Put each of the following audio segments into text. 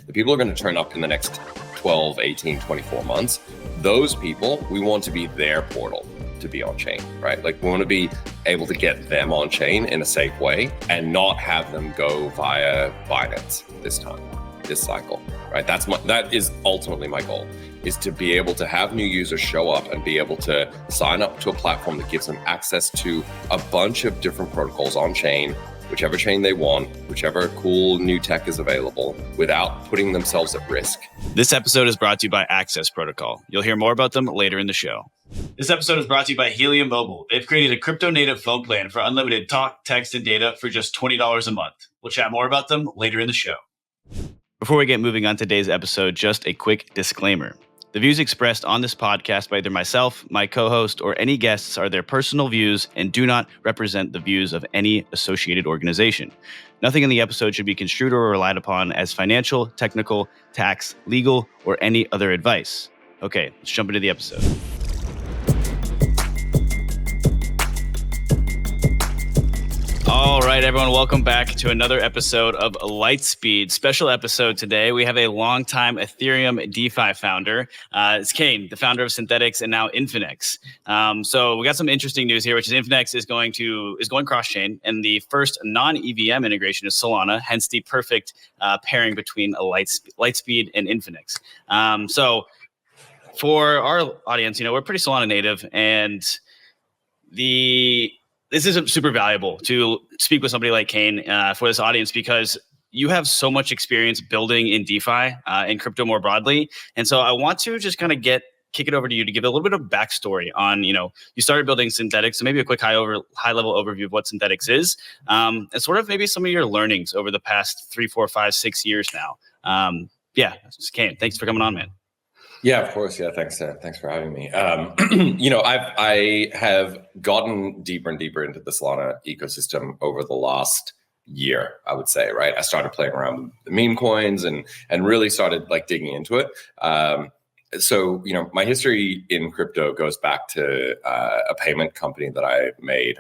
The people are going to turn up in the next 12, 18, 24 months. Those people, we want to be their portal to be on chain, right? Like we want to be able to get them on chain in a safe way and not have them go via Binance this cycle, right? That is ultimately my goal, is to be able to have new users show up and be able to sign up to a platform that gives them access to a bunch of different protocols on chain, whichever chain they want, whichever cool new tech is available, without putting themselves at risk. This episode is brought to you by Access Protocol. You'll hear more about them later in the show. This episode is brought to you by Helium Mobile. They've created a crypto-native phone plan for unlimited talk, text, and data for just $20 a month. We'll chat more about them later in the show. Before we get moving on today's episode, just a quick disclaimer. The views expressed on this podcast by either myself, my co-host, or any guests are their personal views and do not represent the views of any associated organization. Nothing in the episode should be construed or relied upon as financial, technical, tax, legal, or any other advice. Okay, let's jump into the episode. All right, everyone, welcome back to another episode of Lightspeed. Special episode today. We have a longtime Ethereum DeFi founder. It's Kain, the founder of Synthetics and now Infinex. So we got some interesting news here, which is Infinex is going cross-chain, and the first non-EVM integration is Solana, hence the perfect pairing between Lightspeed and Infinex. So for our audience, we're pretty Solana native, and this is super valuable to speak with somebody like Kain for this audience, because you have so much experience building in DeFi and crypto more broadly. And so I want to just kind of kick it over to you to give a little bit of backstory on, you started building Synthetics. So maybe a quick high level overview of what Synthetics is, and sort of maybe some of your learnings over the past 3, 4, 5, 6 years now. Kain, thanks for coming on, man. Yeah, of course. Yeah, thanks for having me. I have gotten deeper and deeper into the Solana ecosystem over the last year, I would say. Right, I started playing around with the meme coins and really started digging into it. So my history in crypto goes back to a payment company that I made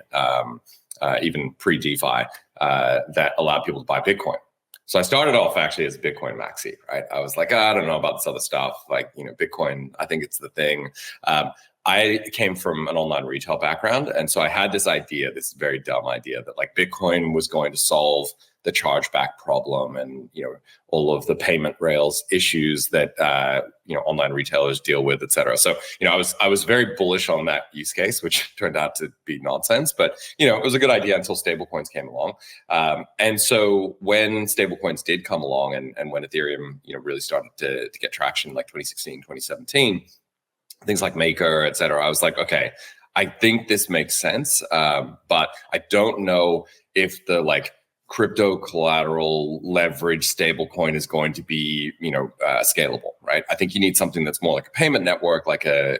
even pre DeFi that allowed people to buy Bitcoin. So I started off actually as a Bitcoin maxi, right? I was like, I don't know about this other stuff. Bitcoin, I think it's the thing. I came from an online retail background. And so I had this idea, this very dumb idea that Bitcoin was going to solve the chargeback problem and, all of the payment rails issues that, online retailers deal with, et cetera. So, I was very bullish on that use case, which turned out to be nonsense, but, it was a good idea until stablecoins came along. And so when stablecoins did come along and when Ethereum, really started to get traction like 2016, 2017, things like Maker, et cetera, I was like, okay, I think this makes sense. But I don't know if the crypto collateral leverage stablecoin is going to be, scalable, right? I think you need something that's more like a payment network, like a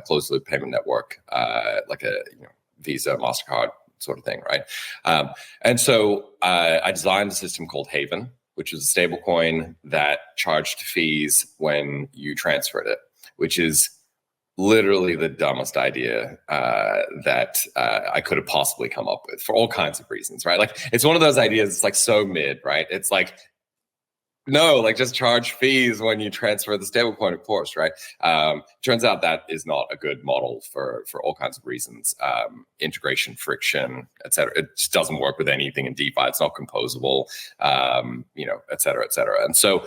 closed loop payment network, like a Visa, MasterCard sort of thing, right? And so I designed a system called Haven, which is a stablecoin that charged fees when you transferred it, which is literally the dumbest idea that I could have possibly come up with for all kinds of reasons, right? It's one of those ideas, it's so mid, right? It's no, just charge fees when you transfer the stablecoin, of course, right? Turns out that is not a good model for all kinds of reasons. Integration, friction, et cetera. It just doesn't work with anything in DeFi. It's not composable, et cetera, et cetera. And so,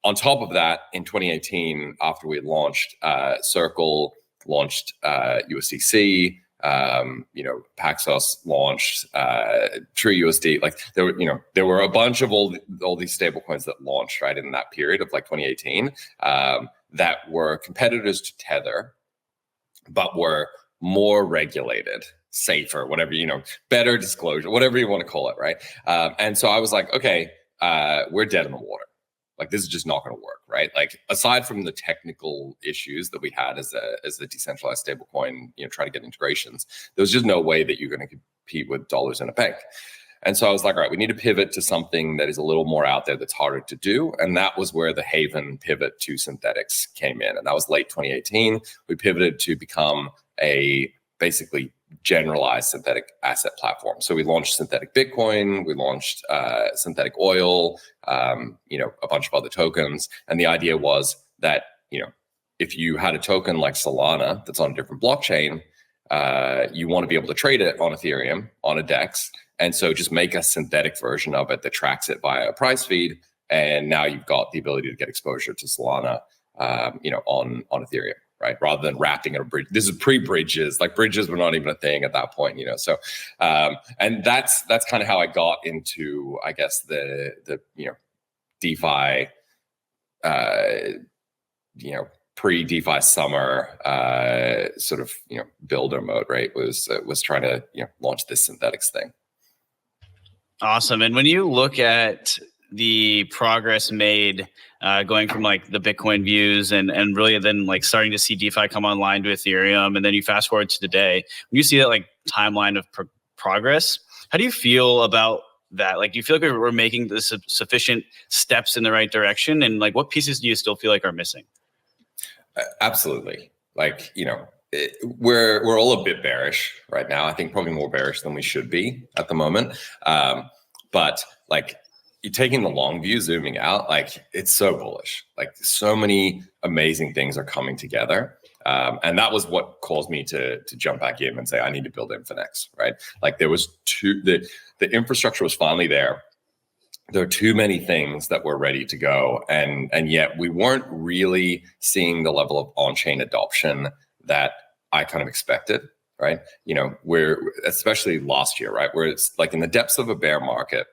on top of that, in 2018, after we had launched, Circle launched USDC, Paxos launched TrueUSD. There were a bunch of all these stable coins that launched right in that period of 2018 that were competitors to Tether, but were more regulated, safer, whatever, better disclosure, whatever you want to call it, right? And so I was like, okay, we're dead in the water. This is just not going to work, right? Aside from the technical issues that we had as a decentralized stablecoin, trying to get integrations, there was just no way that you're going to compete with dollars in a bank. And so I was like, all right, we need to pivot to something that is a little more out there that's harder to do. And that was where the Haven pivot to Synthetics came in. And that was late 2018. We pivoted to become a basically generalized synthetic asset platform. So we launched synthetic Bitcoin, we launched synthetic oil, a bunch of other tokens. And the idea was that, if you had a token like Solana that's on a different blockchain, you want to be able to trade it on Ethereum on a DEX. And so just make a synthetic version of it that tracks it via a price feed. And now you've got the ability to get exposure to Solana, on Ethereum. Right, rather than wrapping in a bridge. This is pre-bridges. Like bridges were not even a thing at that point, So, and that's kind of how I got into, I guess, the DeFi, pre-DeFi summer sort of builder mode. Right, was trying to launch this synthetics thing. Awesome. And when you look at the progress made going from like the Bitcoin views and really then like starting to see DeFi come online to Ethereum, and then you fast forward to today, when you see that like timeline of progress, how do you feel about that? Like, do you feel like we're making the sufficient steps in the right direction, and like what pieces do you still feel like are missing? Absolutely. Like, we're all a bit bearish right now. I think probably more bearish than we should be at the moment. But like, you're taking the long view, zooming out, like it's so bullish. Like so many amazing things are coming together. And that was what caused me to jump back in and say, I need to build Infinex, right? Like there was the infrastructure was finally there. There are too many things that were ready to go. And yet we weren't really seeing the level of on-chain adoption that I kind of expected, right? We're, especially last year, right? Where it's like in the depths of a bear market,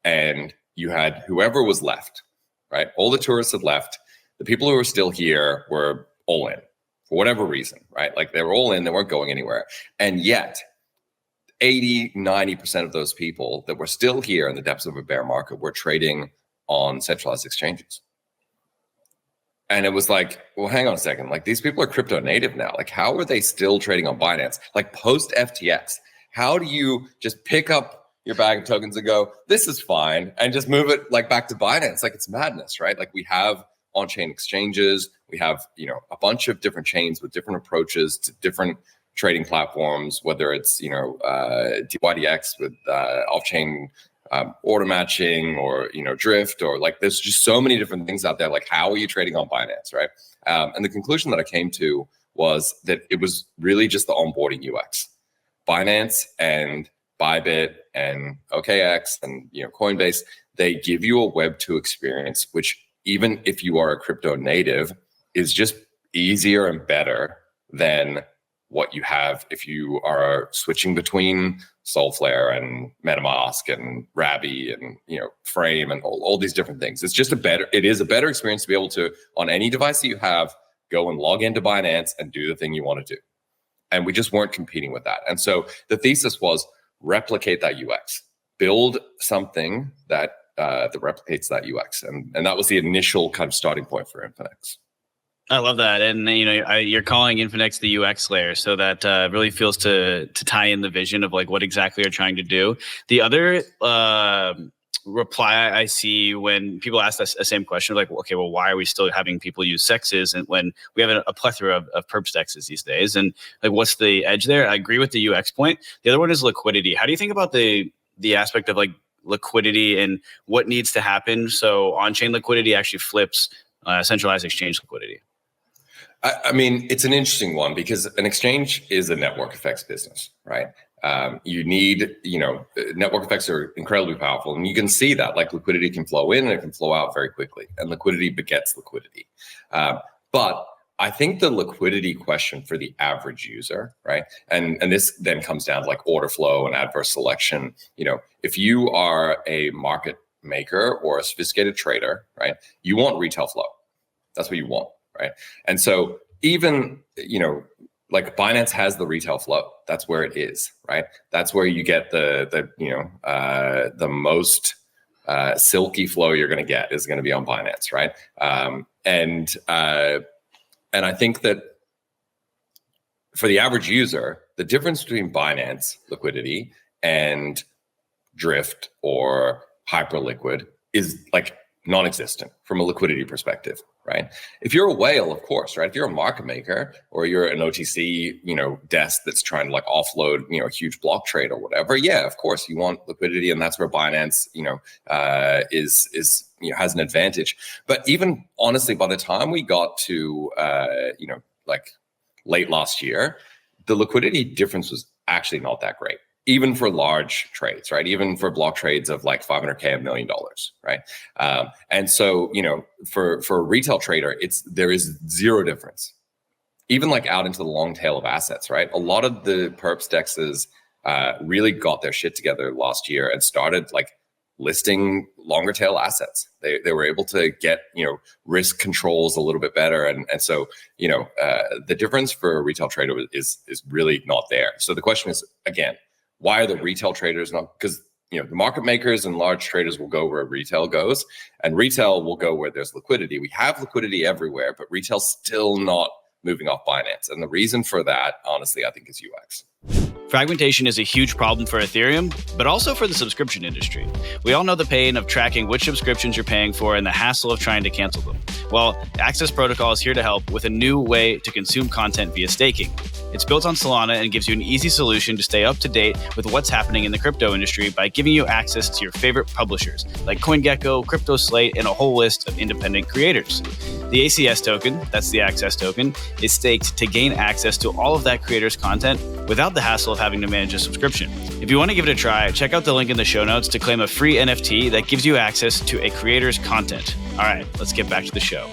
and you had whoever was left, right? All the tourists had left. The people who were still here were all in for whatever reason, right? Like they were all in, they weren't going anywhere. And yet 80, 90% of those people that were still here in the depths of a bear market were trading on centralized exchanges. And it was like, well, hang on a second. Like these people are crypto native now. Like how are they still trading on Binance? Like post FTX, how do you just pick up your bag of tokens and go, this is fine, and just move it like back to Binance? Like it's madness, right? Like we have on-chain exchanges, we have a bunch of different chains with different approaches to different trading platforms, whether it's DYDX with off-chain order matching, or Drift, or like there's just so many different things out there. Like how are you trading on Binance, right? And the conclusion that I came to was that it was really just the onboarding UX. Binance and Bybit and OKX and Coinbase, they give you a Web 2 experience, which even if you are a crypto native, is just easier and better than what you have if you are switching between Solflare and MetaMask and Rabby and Frame and all these different things. It's just it is a better experience to be able to, on any device that you have, go and log into Binance and do the thing you want to do. And we just weren't competing with that. And so the thesis was, replicate that UX, build something that replicates that UX, and that was the initial kind of starting point for Infinex. I love that, and you're calling Infinex the UX layer, so that really feels to tie in the vision of like what exactly you're trying to do. The other reply I see when people ask us the same question, like, okay, well, why are we still having people use sexes and when we have a plethora of perp sexes these days? And like, what's the edge there? I agree with the UX point. The other one is liquidity. How do you think about the aspect of like liquidity and what needs to happen so on-chain liquidity actually flips centralized exchange liquidity? I mean, it's an interesting one because an exchange is a network effects business, right? You need, network effects are incredibly powerful, and you can see that like liquidity can flow in and it can flow out very quickly, and liquidity begets liquidity. But I think the liquidity question for the average user, right? And this then comes down to like order flow and adverse selection. If you are a market maker or a sophisticated trader, right, you want retail flow. That's what you want. Right. And so even, like Binance has the retail flow. That's where it is. Right. That's where you get the most silky flow you're going to get is going to be on Binance. Right. And I think that for the average user, the difference between Binance liquidity and Drift or Hyperliquid is like non-existent from a liquidity perspective, right? If you're a whale, of course, right? If you're a market maker or you're an OTC, desk that's trying to like offload, a huge block trade or whatever, yeah, of course you want liquidity, and that's where Binance, is has an advantage. But even honestly, by the time we got to, like late last year, the liquidity difference was actually not that great, even for large trades, right? Even for block trades of like $500K, $1 million, right? And so, for a retail trader, there is zero difference, even like out into the long tail of assets, right? A lot of the perps dexes really got their shit together last year and started like listing longer tail assets. They were able to get, risk controls a little bit better. And so, the difference for a retail trader is really not there. So the question is, again, why are the retail traders not? Because the market makers and large traders will go where retail goes, and retail will go where there's liquidity. We have liquidity everywhere, but retail's still not moving off Binance. And the reason for that, honestly, I think is UX. Fragmentation is a huge problem for Ethereum, but also for the subscription industry. We all know the pain of tracking which subscriptions you're paying for and the hassle of trying to cancel them. Well, Access Protocol is here to help with a new way to consume content via staking. It's built on Solana and gives you an easy solution to stay up to date with what's happening in the crypto industry by giving you access to your favorite publishers like CoinGecko, CryptoSlate, and a whole list of independent creators. The ACS token, that's the Access token, is staked to gain access to all of that creator's content without the hassle of having to manage a subscription. If you want to give it a try, check out the link in the show notes to claim a free NFT that gives you access to a creator's content. All right, let's get back to the show.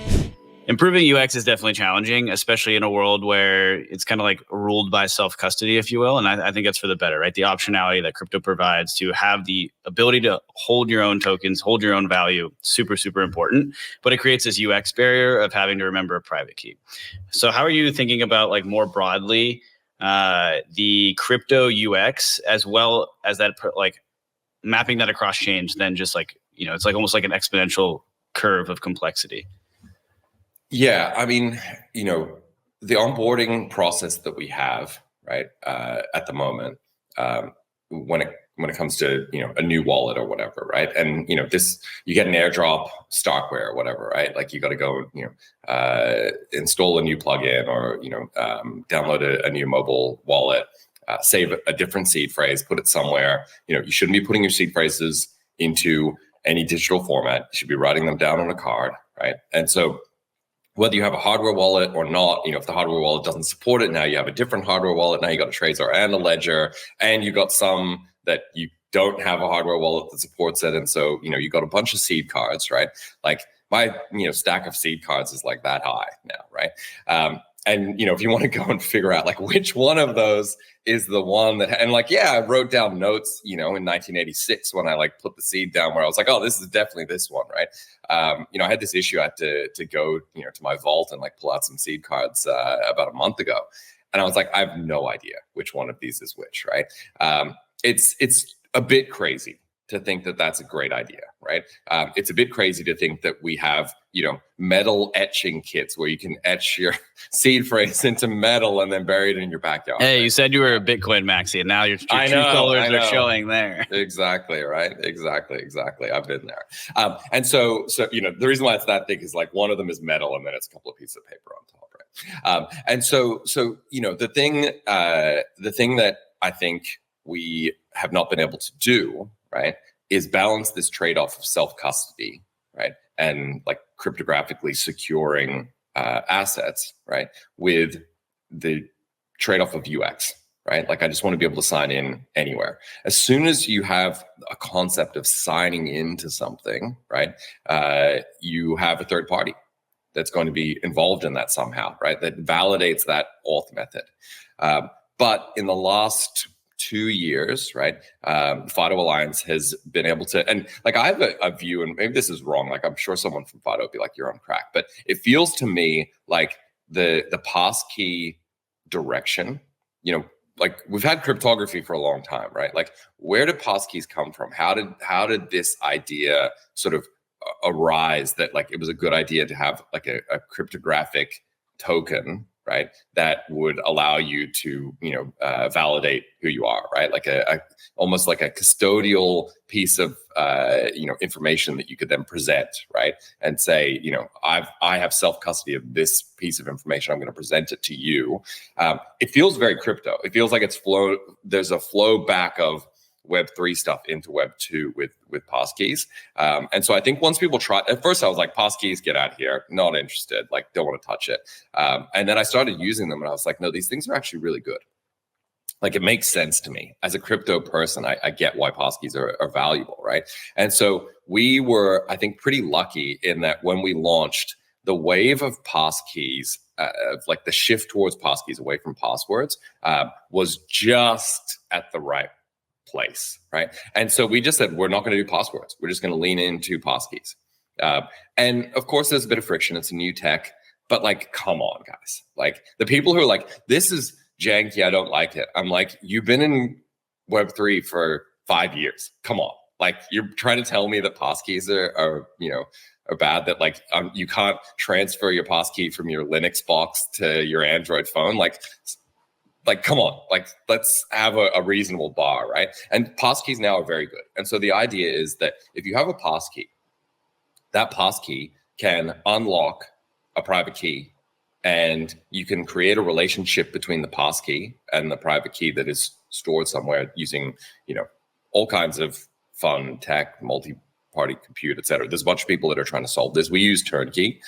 Improving UX is definitely challenging, especially in a world where it's kind of like ruled by self-custody, if you will. And I think that's for the better, right? The optionality that crypto provides to have the ability to hold your own tokens, hold your own value, super, super important. But it creates this UX barrier of having to remember a private key. So how are you thinking about like more broadly the crypto UX as well as that like mapping that across chains, then just like, it's like almost like an exponential curve of complexity? Yeah, I mean, the onboarding process that we have, right, at the moment, when it comes to a new wallet or whatever, right, and this, you get an airdrop Starkware or whatever, right, like you got to go install a new plugin or download a new mobile wallet, save a different seed phrase, put it somewhere. You shouldn't be putting your seed phrases into any digital format. You should be writing them down on a card, right, and so whether you have a hardware wallet or not, if the hardware wallet doesn't support it, now you have a different hardware wallet. Now you got a Trezor and a Ledger, and you got some that you don't have a hardware wallet that supports it. And so, you got a bunch of seed cards, right? Like my, stack of seed cards is like that high now, right? And, if you want to go and figure out like which one of those is the one that, and like, yeah, I wrote down notes, in 1986 when I like put the seed down where I was like, oh, this is definitely this one, right? I had this issue. I had to go, to my vault and like pull out some seed cards about a month ago. And I was like, I have no idea which one of these is which, right? It's a bit crazy to think that that's a great idea, right? It's a bit crazy to think that we have, metal etching kits where you can etch your seed phrase into metal and then bury it in your backyard. Hey, you said you were a Bitcoin maxi, and now your true colors are showing there. Exactly, right? Exactly. I've been there. And so, the reason why it's that big is like one of them is metal and then it's a couple of pieces of paper on top, right? And so, the thing that I think we have not been able to do, right, is balance this trade-off of self-custody, right, and like cryptographically securing assets, right, with the trade-off of UX, right? Like I just want to be able to sign in anywhere. As soon as you have a concept of signing into something, right, you have a third party that's going to be involved in that somehow, right, that validates that auth method. But in the last 2 years, right, FIDO Alliance has been able to, and like I have a view, and maybe this is wrong, like I'm sure someone from FIDO would be like, you're on crack, but it feels to me like the passkey direction, like we've had cryptography for a long time, right? Like where did passkeys come from? How did this idea sort of arise that like it was a good idea to have like a cryptographic token, right? That would allow you to, validate who you are, right? Like almost like a custodial piece of, information that you could then present, right? And say, I have self custody of this piece of information. I'm going to present it to you. It feels very crypto. It feels like there's a flow back of Web3 stuff into Web2 with passkeys. And so I think once people try, at first I was like, passkeys, get out of here. Not interested. Like, don't want to touch it. And then I started using them and I was like, no, these things are actually really good. Like, it makes sense to me as a crypto person. I get why passkeys are valuable, right? And so we were, I think, pretty lucky in that when we launched, the wave of passkeys, like the shift towards passkeys away from passwords, was just at the right place, right? And so we just said, we're not going to do passwords. We're just going to lean into passkeys. And of course, there's a bit of friction. It's a new tech, but like, come on, guys. Like, the people who are like, this is janky, I don't like it. I'm like, you've been in Web3 for 5 years. Come on. Like, you're trying to tell me that passkeys are bad, that like you can't transfer your passkey from your Linux box to your Android phone. Like, come on, like, let's have a reasonable bar, right? And passkeys now are very good. And so the idea is that if you have a passkey, that passkey can unlock a private key, and you can create a relationship between the passkey and the private key that is stored somewhere using, all kinds of fun tech, multi-party compute, et cetera. There's a bunch of people that are trying to solve this. We use Turnkey.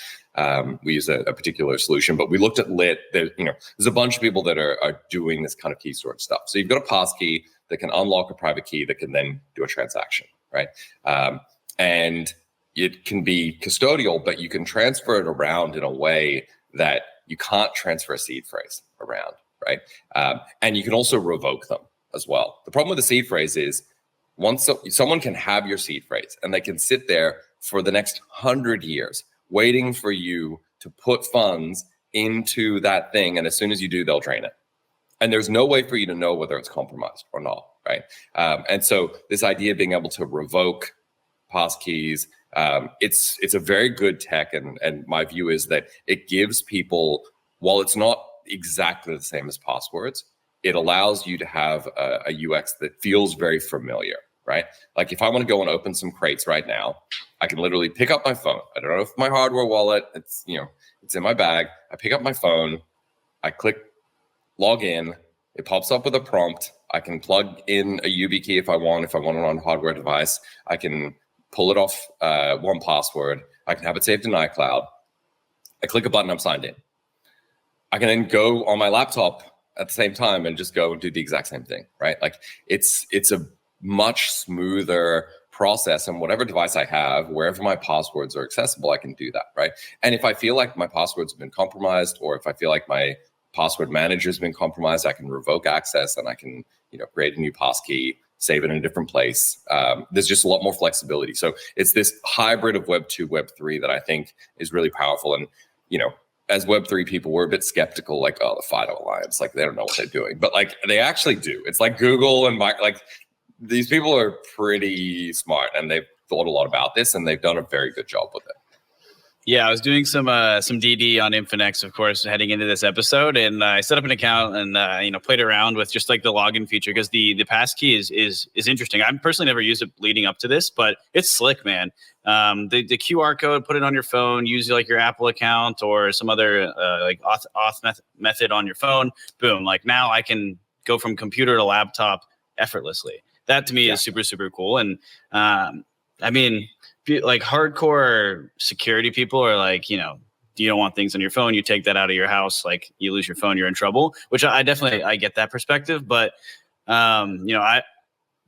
We use a particular solution, but we looked at Lit. There's a bunch of people that are doing this kind of key storage stuff. So you've got a passkey that can unlock a private key that can then do a transaction, right? And it can be custodial, but you can transfer it around in a way that you can't transfer a seed phrase around, right? And you can also revoke them as well. The problem with the seed phrase is once someone can have your seed phrase and they can sit there for the next 100 years waiting for you to put funds into that thing. And as soon as you do, they'll drain it. And there's no way for you to know whether it's compromised or not, right? And so this idea of being able to revoke passkeys, it's a very good tech. And my view is that it gives people, while it's not exactly the same as passwords, it allows you to have a UX that feels very familiar, right? Like, if I want to go and open some crates right now, I can literally pick up my phone. I don't know if my hardware wallet, it's in my bag. I pick up my phone, I click log in, it pops up with a prompt. I can plug in a YubiKey if I want it on a hardware device. I can pull it off 1Password. I can have it saved in iCloud. I click a button, I'm signed in. I can then go on my laptop at the same time and just go and do the exact same thing, right? Like, it's a much smoother process, and whatever device I have, wherever my passwords are accessible, I can do that, right? And if I feel like my passwords have been compromised, or if I feel like my password manager has been compromised, I can revoke access and I can, create a new passkey, save it in a different place. There's just a lot more flexibility. So it's this hybrid of Web 2, Web 3 that I think is really powerful. And, as Web3 people, we're a bit skeptical, like, oh, the FIDO Alliance, like, they don't know what they're doing. But like, they actually do. It's like Google and these people are pretty smart, and they've thought a lot about this, and they've done a very good job with it. Yeah, I was doing some DD on Infinex, of course, heading into this episode, and I set up an account and played around with just like the login feature, because the passkey is interesting. I've personally never used it leading up to this, but it's slick, man. The QR code, put it on your phone, use like your Apple account or some other auth method on your phone. Boom! Like, now I can go from computer to laptop effortlessly. That to me is super, super cool. And I mean, like, hardcore security people are like, you don't want things on your phone. You take that out of your house, like, you lose your phone, you're in trouble, which I definitely get that perspective. But,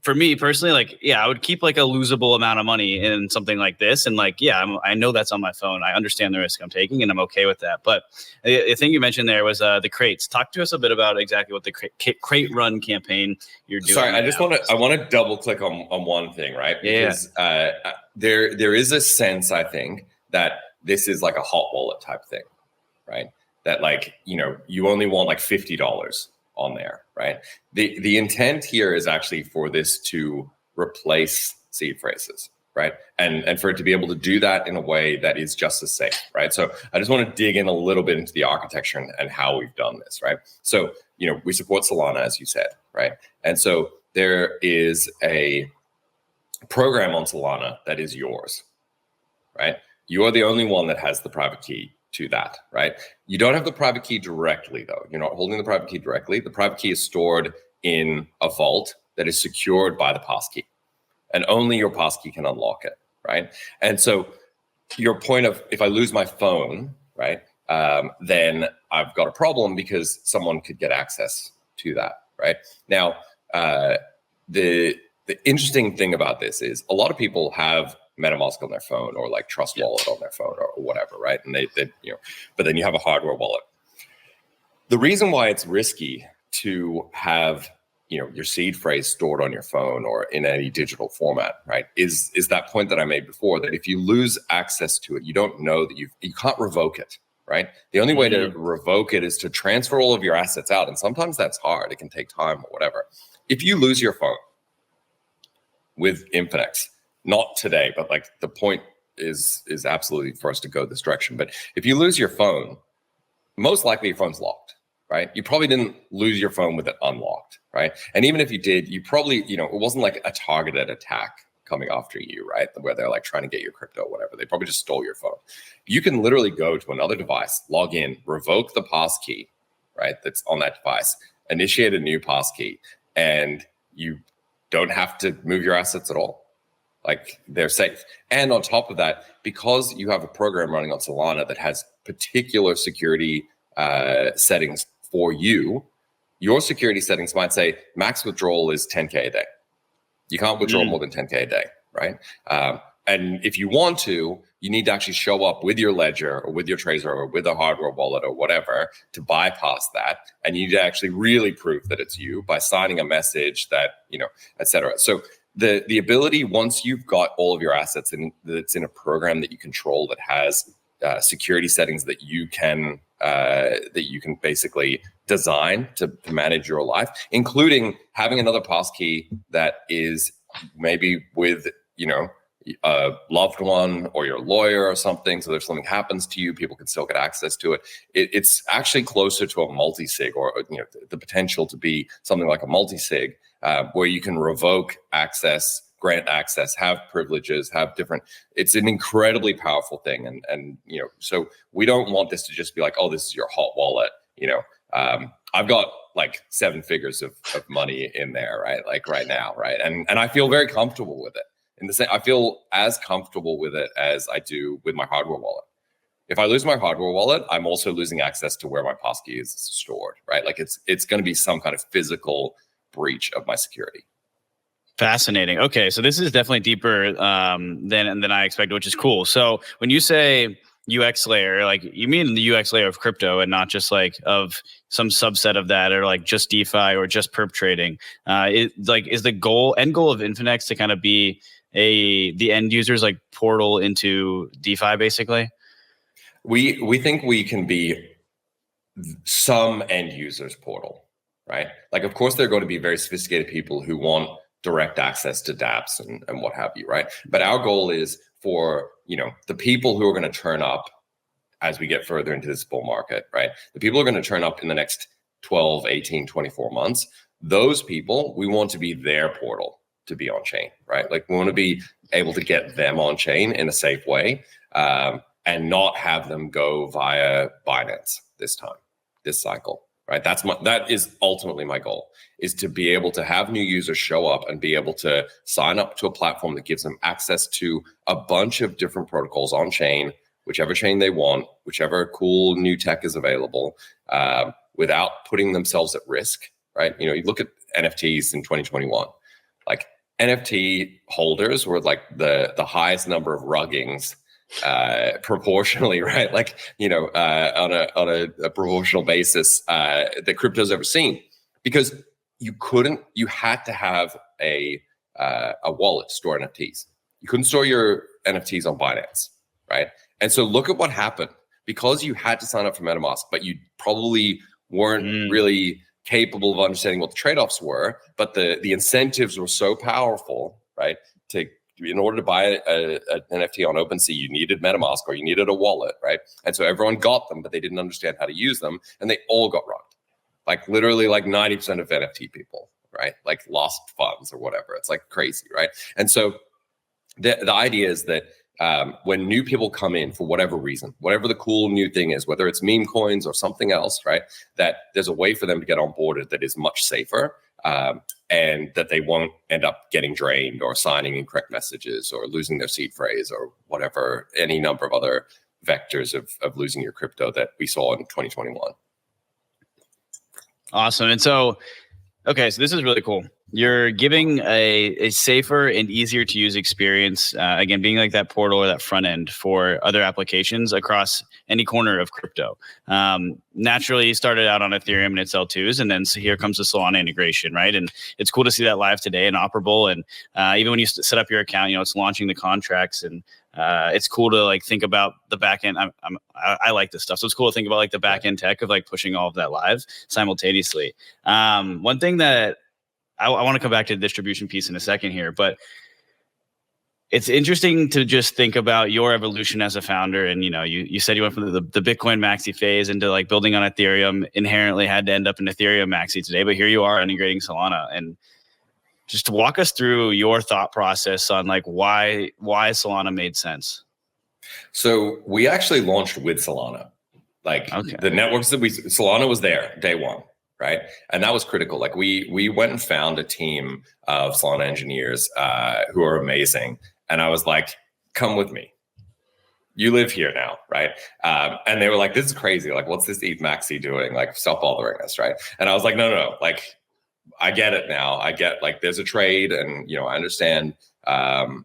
for me personally, like, I would keep like a losable amount of money in something like this. And like, I know that's on my phone. I understand the risk I'm taking, and I'm okay with that. But the thing you mentioned there was the crates. Talk to us a bit about exactly what the Craterun campaign you're doing. Sorry, I want to double click on one thing, right? Because there is a sense, I think, that this is like a hot wallet type thing, right? That, like, you only want like $50 on there, right? The intent here is actually for this to replace seed phrases, right? And for it to be able to do that in a way that is just as safe, right? So I just want to dig in a little bit into the architecture and how we've done this, right? So, we support Solana, as you said, right? And so there is a program on Solana that is yours, right? You are the only one that has the private key to that, right? You don't have the private key directly, though. You're not holding the private key directly. The private key is stored in a vault that is secured by the passkey, and only your passkey can unlock it, right? And so your point of, if I lose my phone, right, then I've got a problem because someone could get access to that, right? Now, the interesting thing about this is a lot of people have MetaMask on their phone or like Trust Wallet on their phone or whatever, right? And they but then you have a hardware wallet. The reason why it's risky to have your seed phrase stored on your phone or in any digital format, right, is that point that I made before, that if you lose access to it, you don't know that you can't revoke it, right? The only way to revoke it is to transfer all of your assets out, and sometimes that's hard. It can take time or whatever. If you lose your phone with Infinex, not today, but like the point is absolutely for us to go this direction. But if you lose your phone, most likely your phone's locked, right? You probably didn't lose your phone with it unlocked, right? And even if you did, you probably, it wasn't like a targeted attack coming after you, right? Where they're like trying to get your crypto or whatever. They probably just stole your phone. You can literally go to another device, log in, revoke the passkey, right? That's on that device, initiate a new passkey, and you don't have to move your assets at all. Like, they're safe. And on top of that, because you have a program running on Solana that has particular security settings for you, your security settings might say max withdrawal is 10K a day. You can't withdraw more than 10K a day, right? And if you want to, you need to actually show up with your ledger or with your Trezor or with a hardware wallet or whatever to bypass that. And you need to actually really prove that it's you by signing a message that, et cetera. So the ability, once you've got all of your assets and that's in a program that you control, that has security settings that you can basically design to manage your life, including having another passkey that is maybe with a loved one or your lawyer or something. So if something happens to you, people can still get access to it. It's actually closer to a multi-sig, or the potential to be something like a multi-sig, where you can revoke access, grant access, have privileges, have different. It's an incredibly powerful thing, and so we don't want this to just be like, oh, this is your hot wallet. I've got like 7 figures of money in there, right? Like right now, right? And I feel very comfortable with it. In the same, I feel as comfortable with it as I do with my hardware wallet. If I lose my hardware wallet, I'm also losing access to where my passkey is stored, right? Like it's going to be some kind of physical breach of my security. Fascinating. Okay, so this is definitely deeper than I expected, which is cool. So when you say UX layer, like, you mean the UX layer of crypto and not just like of some subset of that, or like just DeFi or just perp trading. Is the end goal of Infinex to kind of be the end user's like portal into DeFi, basically? We think we can be some end users portal, right? Like, of course, there are going to be very sophisticated people who want direct access to dApps and what have you, right? But our goal is for the people who are going to turn up as we get further into this bull market, right? The people who are going to turn up in the next 12, 18, 24 months, those people, we want to be their portal to be on chain, right? Like, we want to be able to get them on chain in a safe way, and not have them go via Binance this cycle, right? That is ultimately my goal, is to be able to have new users show up and be able to sign up to a platform that gives them access to a bunch of different protocols on chain, whichever chain they want, whichever cool new tech is available, without putting themselves at risk, right? You look at NFTs in 2021, like, NFT holders were like the highest number of ruggings proportionally, right? Like, on a proportional basis that crypto's ever seen, because you had to have a wallet to store NFTs. You couldn't store your NFTs on Binance, right? And so look at what happened, because you had to sign up for MetaMask, but you probably weren't really capable of understanding what the trade-offs were, but the incentives were so powerful, right, to in order to buy an NFT on OpenSea, you needed MetaMask or you needed a wallet, right? And so everyone got them, but they didn't understand how to use them, and they all got robbed. Like literally like 90% of NFT people, right? Like lost funds or whatever. It's like crazy, right? And so the idea is that when new people come in for whatever reason, whatever the cool new thing is, whether it's meme coins or something else, right? That there's a way for them to get onboarded that is much safer, and that they won't end up getting drained or signing incorrect messages or losing their seed phrase or whatever, any number of other vectors of losing your crypto that we saw in 2021. Awesome. And so, okay, so this is really cool. You're giving a safer and easier to use experience, again, being like that portal or that front end for other applications across any corner of crypto. Naturally, you started out on Ethereum and its L2s, and then so here comes the Solana integration, right? And it's cool to see that live today and operable. And even when you set up your account, you know, it's launching the contracts, and it's cool to like think about the back end. I like this stuff, so it's cool to think about like the back end tech of like pushing all of that live simultaneously. One thing that I want to come back to the distribution piece in a second here, but it's interesting to just think about your evolution as a founder. And, you know, you said you went from the Bitcoin maxi phase into like building on Ethereum, inherently had to end up in Ethereum maxi today, but here you are integrating Solana. And just to walk us through your thought process on like why Solana made sense. So we actually launched with Solana. Like the networks that Solana was there day one. Right. And that was critical. Like we went and found a team of Solana engineers who are amazing. And I was like, come with me. You live here now. Right. And they were like, this is crazy. Like, what's this ETH Maxi doing? Like, stop bothering us. Right. And I was like, no. Like, I get it now. I get like there's a trade and, you know, I understand,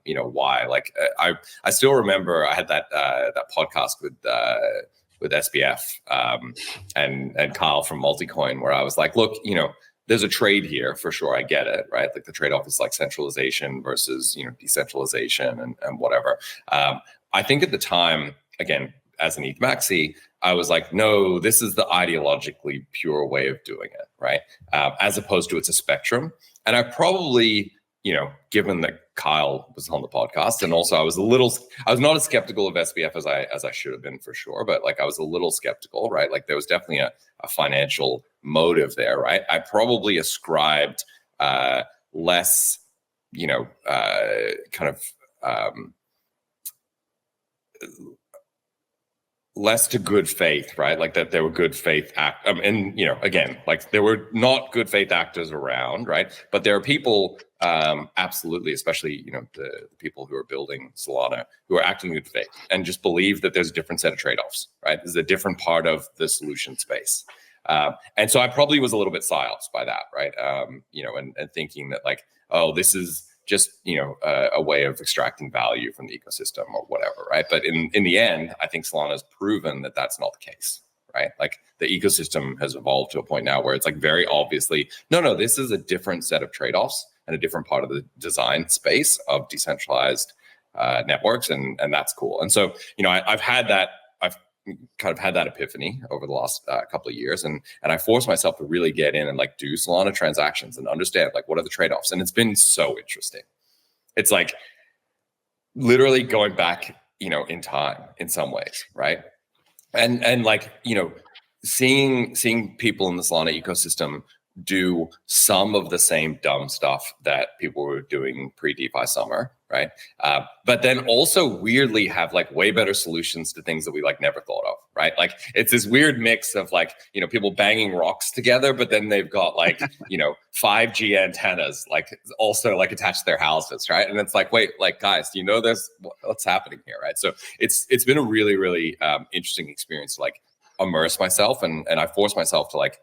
you know, why. Like I still remember I had that podcast with SBF and Kyle from Multicoin, where I was like, look, you know, there's a trade here for sure. I get it, right? Like the trade-off is like centralization versus, you know, decentralization and whatever. I think at the time, again, as an ETH Maxi, I was like, no, this is the ideologically pure way of doing it, right? As opposed to it's a spectrum. And I probably, you know, given that Kyle was on the podcast, and also I was not as skeptical of SBF as I should have been for sure, but like I was a little skeptical, right? Like there was definitely a financial motive there, right? I probably ascribed less, you know, kind of less to good faith, right? Like that there were good faith and, you know, again, like there were not good faith actors around, right? But there are people, absolutely, especially, you know, the people who are building Solana, who are acting in good faith and just believe that there's a different set of trade-offs, right? There's a different part of the solution space. And so I probably was a little bit silenced by that, right? You know, and thinking that like, oh, this is just, you know, a way of extracting value from the ecosystem or whatever, right? But in the end, I think Solana has proven that that's not the case, right? Like the ecosystem has evolved to a point now where it's like very obviously, no, this is a different set of trade-offs and a different part of the design space of decentralized networks, and that's cool. And so, you know, I've kind of had that epiphany over the last couple of years, and I forced myself to really get in and like do Solana transactions and understand like what are the trade-offs. And it's been so interesting. It's like literally going back, you know, in time in some ways, right? And like, you know, seeing people in the Solana ecosystem do some of the same dumb stuff that people were doing pre-DeFi summer, right? But then also weirdly have like way better solutions to things that we like never thought of, right? Like it's this weird mix of like, you know, people banging rocks together, but then they've got like, you know, 5G antennas like also like attached to their houses, right? And it's like, wait, like guys, do you know this? What's happening here, right? So it's been a really, really interesting experience to like immerse myself, and I force myself to like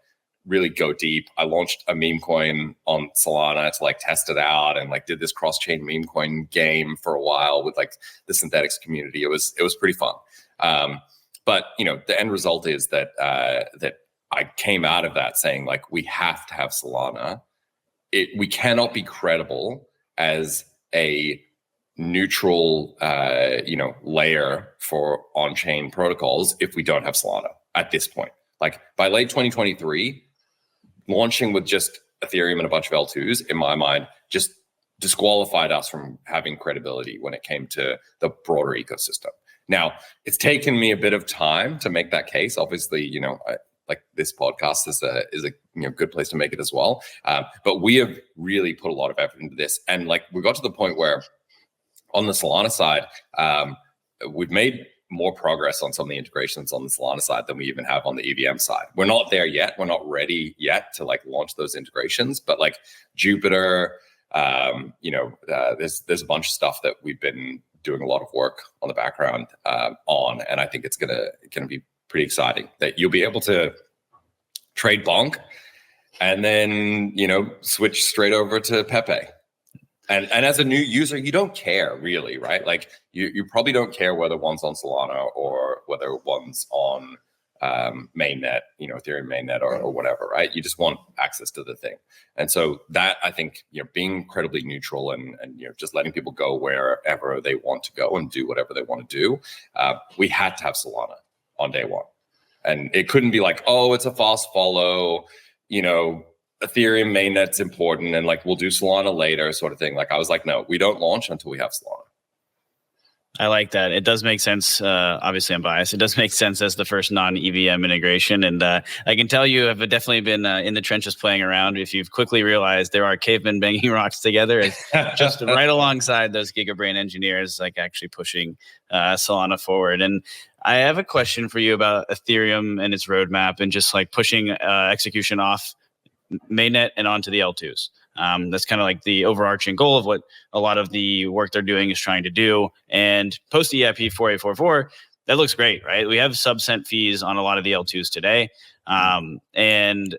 really go deep. I launched a meme coin on Solana to like test it out, and like did this cross-chain meme coin game for a while with like the synthetics community. It was pretty fun. But you know, the end result is that that I came out of that saying like, we have to have Solana. We cannot be credible as a neutral, you know, layer for on-chain protocols if we don't have Solana at this point. Like by late 2023, launching with just Ethereum and a bunch of L2s, in my mind, just disqualified us from having credibility when it came to the broader ecosystem. Now, it's taken me a bit of time to make that case. Obviously, like this podcast is a good place to make it as well. But we have really put a lot of effort into this, and like we got to the point where on the Solana side, we've made more progress on some of the integrations on the Solana side than we even have on the EVM side. We're not there yet. We're not ready yet to like launch those integrations. But like Jupiter, there's a bunch of stuff that we've been doing a lot of work on the background on, and I think it's gonna be pretty exciting that you'll be able to trade Bonk and then switch straight over to Pepe. And as a new user, you don't care really, right? Like you probably don't care whether one's on Solana or whether one's on mainnet, Ethereum mainnet or whatever, right? You just want access to the thing. And so that, I think, being incredibly neutral and just letting people go wherever they want to go and do whatever they want to do. We had to have Solana on day one. And it couldn't be like, oh, it's a fast follow, Ethereum mainnet's important and like we'll do Solana later sort of thing. Like I was like, no, we don't launch until we have Solana. I like that. It does make sense. Obviously, I'm biased. It does make sense as the first non-EVM integration. And I can tell you have definitely been in the trenches playing around. If you've quickly realized there are cavemen banging rocks together, just right alongside those GigaBrain engineers, like actually pushing Solana forward. And I have a question for you about Ethereum and its roadmap and just like pushing execution off mainnet and onto the L2s. That's kind of like the overarching goal of what a lot of the work they're doing is trying to do. And post EIP 4844, that looks great, right? We have subcent fees on a lot of the L2s today. And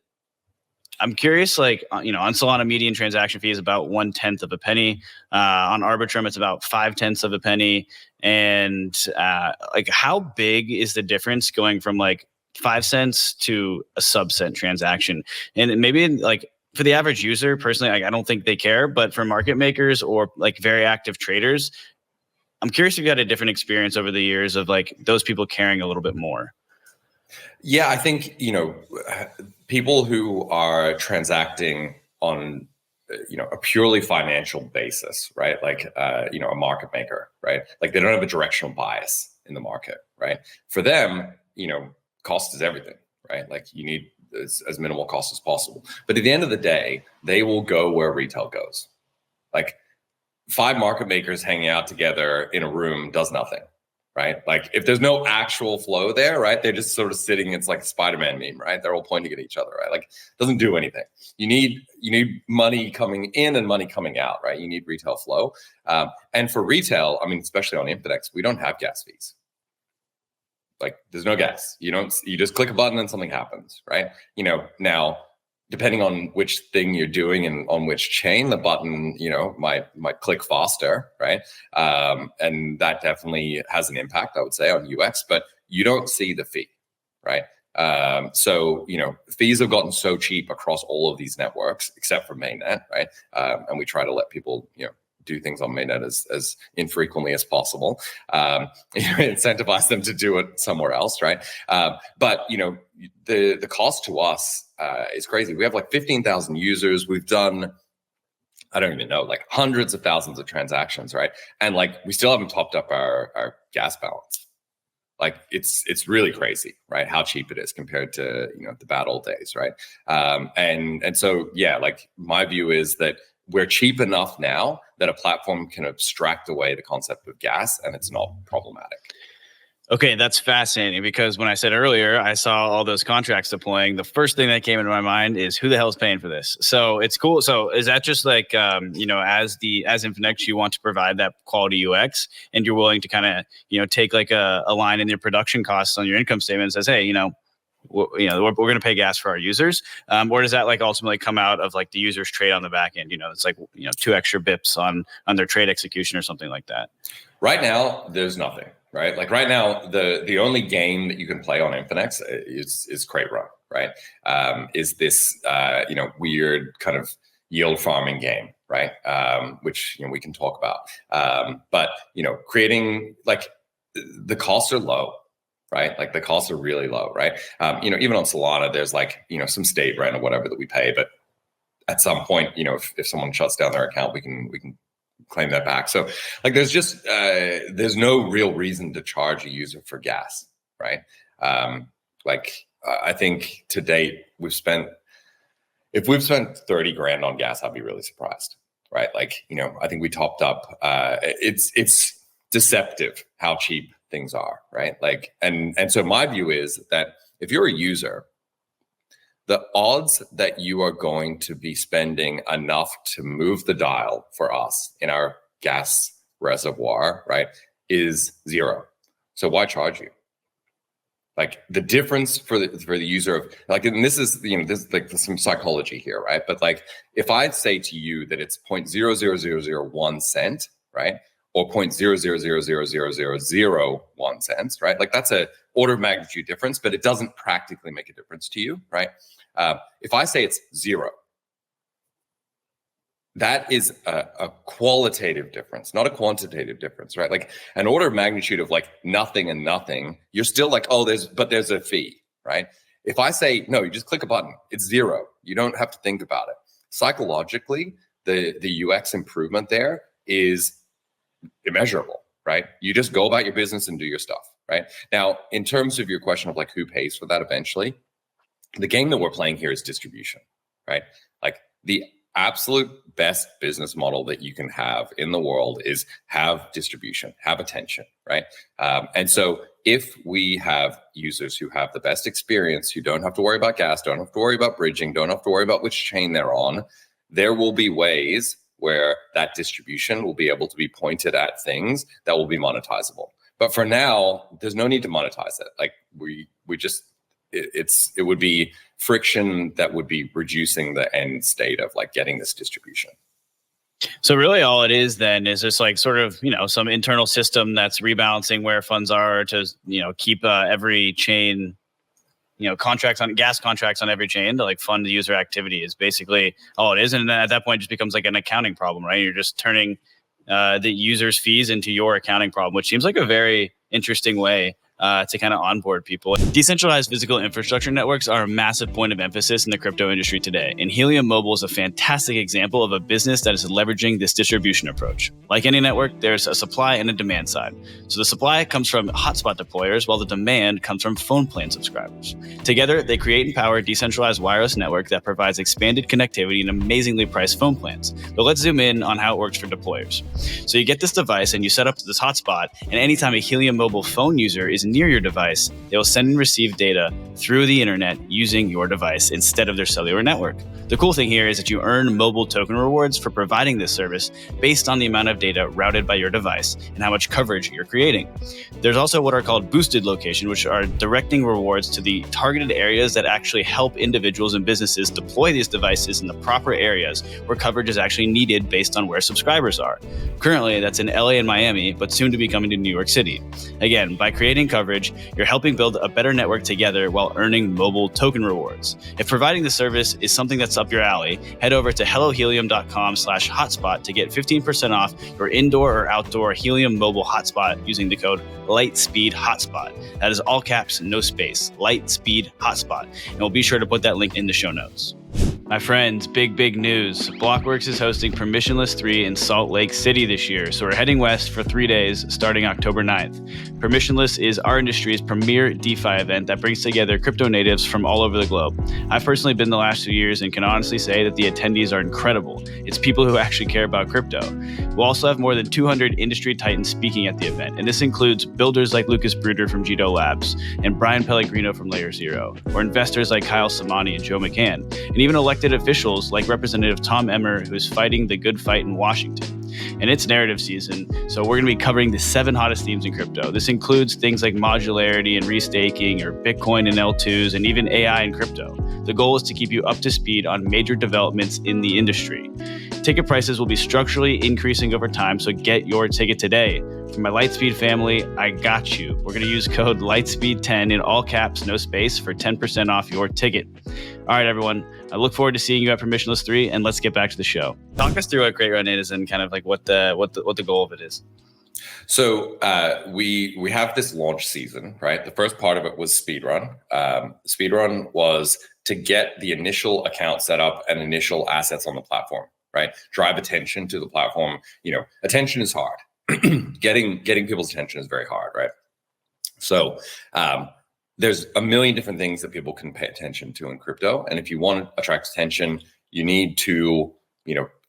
I'm curious, like, on Solana, median transaction fee is about 1/10 of a penny. On Arbitrum, it's about 5/10 of a penny. And like, how big is the difference going from like 5 cents to a subcent transaction? And maybe like for the average user, personally, I don't think they care, but for market makers or like very active traders, I'm curious if you had a different experience over the years of like those people caring a little bit more. Yeah, I think, people who are transacting on, a purely financial basis, right? Like, a market maker, right? Like they don't have a directional bias in the market, right? For them, cost is everything, right? Like you need as minimal cost as possible. But at the end of the day, they will go where retail goes. Like 5 market makers hanging out together in a room does nothing, right? Like if there's no actual flow there, right? They're just sort of sitting, it's like a Spider-Man meme, right? They're all pointing at each other, right? Like it doesn't do anything. You need money coming in and money coming out, right? You need retail flow. And for retail, I mean, especially on Infinex, we don't have gas fees. Like there's no gas. You just click a button and something happens, right? Now depending on which thing you're doing and on which chain, the button, might click faster, right? And that definitely has an impact, I would say, on UX, but you don't see the fee, right? So, fees have gotten so cheap across all of these networks, except for mainnet, right? And we try to let people, do things on mainnet as infrequently as possible, incentivize them to do it somewhere else, right? But the cost to us is crazy. We have like 15,000 users. We've done, I don't even know, like hundreds of thousands of transactions, right? And like we still haven't topped up our gas balance. Like it's really crazy, right? How cheap it is compared to the bad old days, right? And so yeah, like my view is that we're cheap enough now that a platform can abstract away the concept of gas and it's not problematic. Okay, that's fascinating because when I said earlier, I saw all those contracts deploying. The first thing that came into my mind is who the hell is paying for this? So it's cool. So is that just like, as Infinex, you want to provide that quality UX and you're willing to kind of, take like a line in your production costs on your income statement and says, hey, we're going to pay gas for our users, or does that like ultimately come out of like the user's trade on the back end? It's like 2 extra bips on their trade execution or something like that. Right now, there's nothing. Right, like right now, the only game that you can play on Infinex is Craterun. Right, is this weird kind of yield farming game, right? Which we can talk about. But creating like the costs are low. Right, like the costs are really low, right? Even on Solana, there's like some state rent or whatever that we pay, but at some point, if someone shuts down their account, we can claim that back. So like there's no real reason to charge a user for gas, right? I think to date if we've spent 30 grand on gas, I'd be really surprised, right? I think we topped up. It's deceptive how cheap things are, right? And so my view is that if you're a user, the odds that you are going to be spending enough to move the dial for us in our gas reservoir, right, is zero. So why charge you? The difference for the user of and this is some psychology here, right? But if I say to you that it's 0.00001 cent, right, or 0.0000001 cents, right? That's a order of magnitude difference, but it doesn't practically make a difference to you, right? If I say it's zero, that is a qualitative difference, not a quantitative difference, right? An order of magnitude of nothing and nothing, you're still there's a fee, right? If I say, no, you just click a button, it's zero. You don't have to think about it. Psychologically, the UX improvement there is immeasurable, right? You just go about your business and do your stuff, right? Now, in terms of your question of who pays for that eventually, the game that we're playing here is distribution, right? The absolute best business model that you can have in the world is have distribution, have attention, right? And so if we have users who have the best experience, who don't have to worry about gas, don't have to worry about bridging, don't have to worry about which chain they're on, there will be ways where that distribution will be able to be pointed at things that will be monetizable. But for now, there's no need to monetize it. It would be friction that would be reducing the end state of getting this distribution. So really all it is then is just sort of, some internal system that's rebalancing where funds are to, keep every chain, gas contracts on every chain to fund the user activity is basically all it is. And then at that point it just becomes an accounting problem, right? You're just turning the user's fees into your accounting problem, which seems like a very interesting way to kind of onboard people. Decentralized physical infrastructure networks are a massive point of emphasis in the crypto industry today, and Helium Mobile is a fantastic example of a business that is leveraging this distribution approach. Like any network, there's a supply and a demand side. So the supply comes from hotspot deployers, while the demand comes from phone plan subscribers. Together, they create and power a decentralized wireless network that provides expanded connectivity and amazingly priced phone plans. But let's zoom in on how it works for deployers. So you get this device and you set up this hotspot, and anytime a Helium Mobile phone user is near your device, they will send and receive data through the internet using your device instead of their cellular network. The cool thing here is that you earn mobile token rewards for providing this service based on the amount of data routed by your device and how much coverage you're creating. There's also what are called boosted location, which are directing rewards to the targeted areas that actually help individuals and businesses deploy these devices in the proper areas where coverage is actually needed based on where subscribers are. Currently, that's in LA and Miami, but soon to be coming to New York City. Again, by creating coverage, you're helping build a better network together while earning mobile token rewards. If providing the service is something that's up your alley, head over to hellohelium.com/hotspot to get 15% off your indoor or outdoor Helium mobile hotspot using the code Lightspeed Hotspot. That is all caps, no space, Lightspeed Hotspot. And we'll be sure to put that link in the show notes. My friends, big news. Blockworks is hosting Permissionless 3 in Salt Lake City this year, so we're heading west for 3 days starting October 9th. Permissionless is our industry's premier DeFi event that brings together crypto natives from all over the globe. I've personally been the last few years and can honestly say that the attendees are incredible. It's people who actually care about crypto. We'll also have more than 200 industry titans speaking at the event, and this includes builders like Lucas Bruder from Jito Labs and Brian Pellegrino from Layer Zero, or investors like Kyle Samani and Joe McCann, and even elected officials like Representative Tom Emmer, who's fighting the good fight in Washington. And it's narrative season, so we're going to be covering the 7 hottest themes in crypto. This includes things like modularity and restaking, or Bitcoin and L2s, and even AI and crypto. The goal is to keep you up to speed on major developments in the industry. Ticket prices will be structurally increasing over time, so get your ticket today. For my Lightspeed family, I got you. We're going to use code Lightspeed10 in all caps, no space, for 10% off your ticket. All right, everyone. I look forward to seeing you at Permissionless 3, and let's get back to the show. Talk us through what Craterun is and kind of what the goal of it is. So we have this launch season, right? The first part of it was speedrun. Speedrun was to get the initial account set up and initial assets on the platform, right? Drive attention to the platform. Attention is hard. Getting people's attention is very hard, right? So there's a million different things that people can pay attention to in crypto, and if you want to attract attention, you need to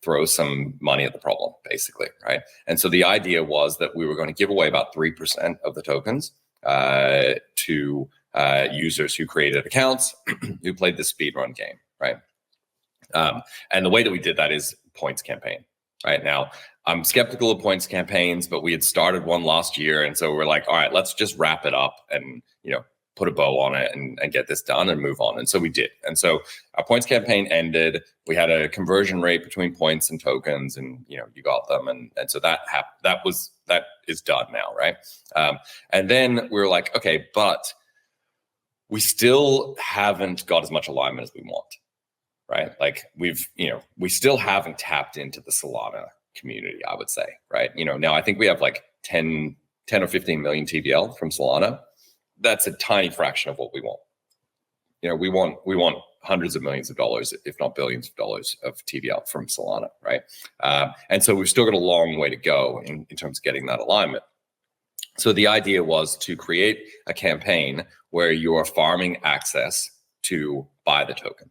throw some money at the problem, basically, right? And so the idea was that we were going to give away about 3% of the tokens to users who created accounts who played the speedrun game, right? And the way that we did that is points campaign, right? Now, I'm skeptical of points campaigns, but we had started one last year, and so we're like, all right, let's just wrap it up and put a bow on it and get this done and move on. And so we did. And so our points campaign ended. We had a conversion rate between points and tokens, and you got them. And so that is done now, right? And then we were like, okay, but we still haven't got as much alignment as we want, right? Like we still haven't tapped into the Solana community, I would say, right? Now I think we have like 10 or 15 million TVL from Solana. That's a tiny fraction of what we want. We want hundreds of millions of dollars, if not billions of dollars of TVL from Solana, right? And so we've still got a long way to go in terms of getting that alignment. So the idea was to create a campaign where you are farming access to buy the token.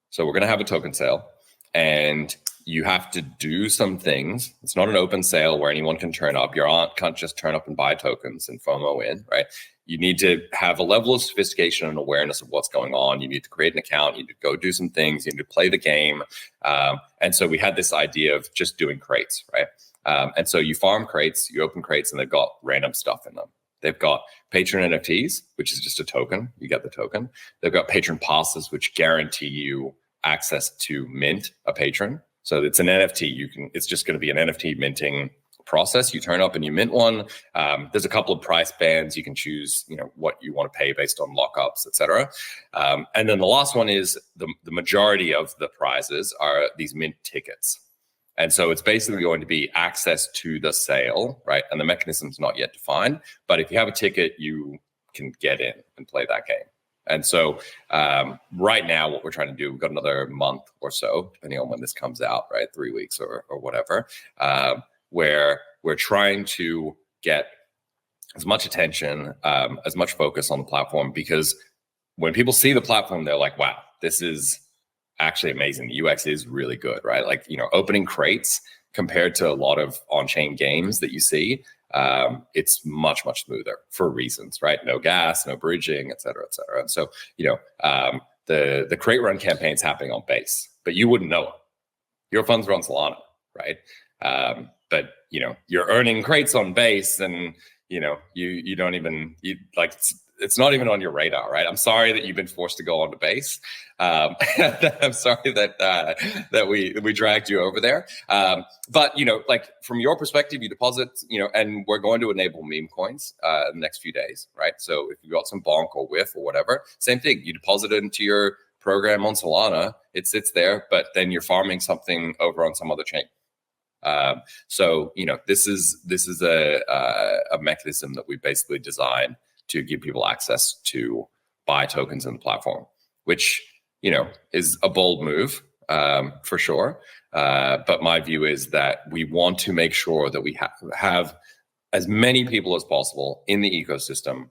So we're going to have a token sale, and you have to do some things. It's not an open sale where anyone can turn up. Your aunt can't just turn up and buy tokens and FOMO in, right? You need to have a level of sophistication and awareness of what's going on. You need to create an account. You need to go do some things. You need to play the game. And so we had this idea of just doing crates, right? And so you farm crates, you open crates, and they've got random stuff in them. They've got patron NFTs, which is just a token. You get the token. They've got patron passes, which guarantee you access to mint a patron. So it's an NFT. It's just going to be an NFT minting process. You turn up and you mint one. There's a couple of price bands. You can choose, what you want to pay based on lockups, etc. And then the last one is the majority of the prizes are these mint tickets. And so it's basically going to be access to the sale, right? And the mechanism's not yet defined. But if you have a ticket, you can get in and play that game. And so right now, what we're trying to do, we've got another month or so, depending on when this comes out, right? 3 weeks or whatever, where we're trying to get as much attention, as much focus on the platform, because when people see the platform, they're like, wow, this is actually amazing. The UX is really good, right? Like, opening crates compared to a lot of on-chain games that you see, it's much, much smoother for reasons, right? No gas, no bridging, et cetera, et cetera. And so, the Craterun campaign's happening on Base, but you wouldn't know it. Your funds are on Solana, right? But you're earning crates on Base, and you don't even it's not even on your radar, right? I'm sorry that you've been forced to go onto Base. I'm sorry that we dragged you over there. But from your perspective, you deposit, and we're going to enable meme coins in the next few days, right? So if you got some bonk or whiff or whatever, same thing. You deposit it into your program on Solana, it sits there, but then you're farming something over on some other chain. So this is a mechanism that we basically designed to give people access to buy tokens in the platform, which is a bold move for sure. But my view is that we want to make sure that we have as many people as possible in the ecosystem,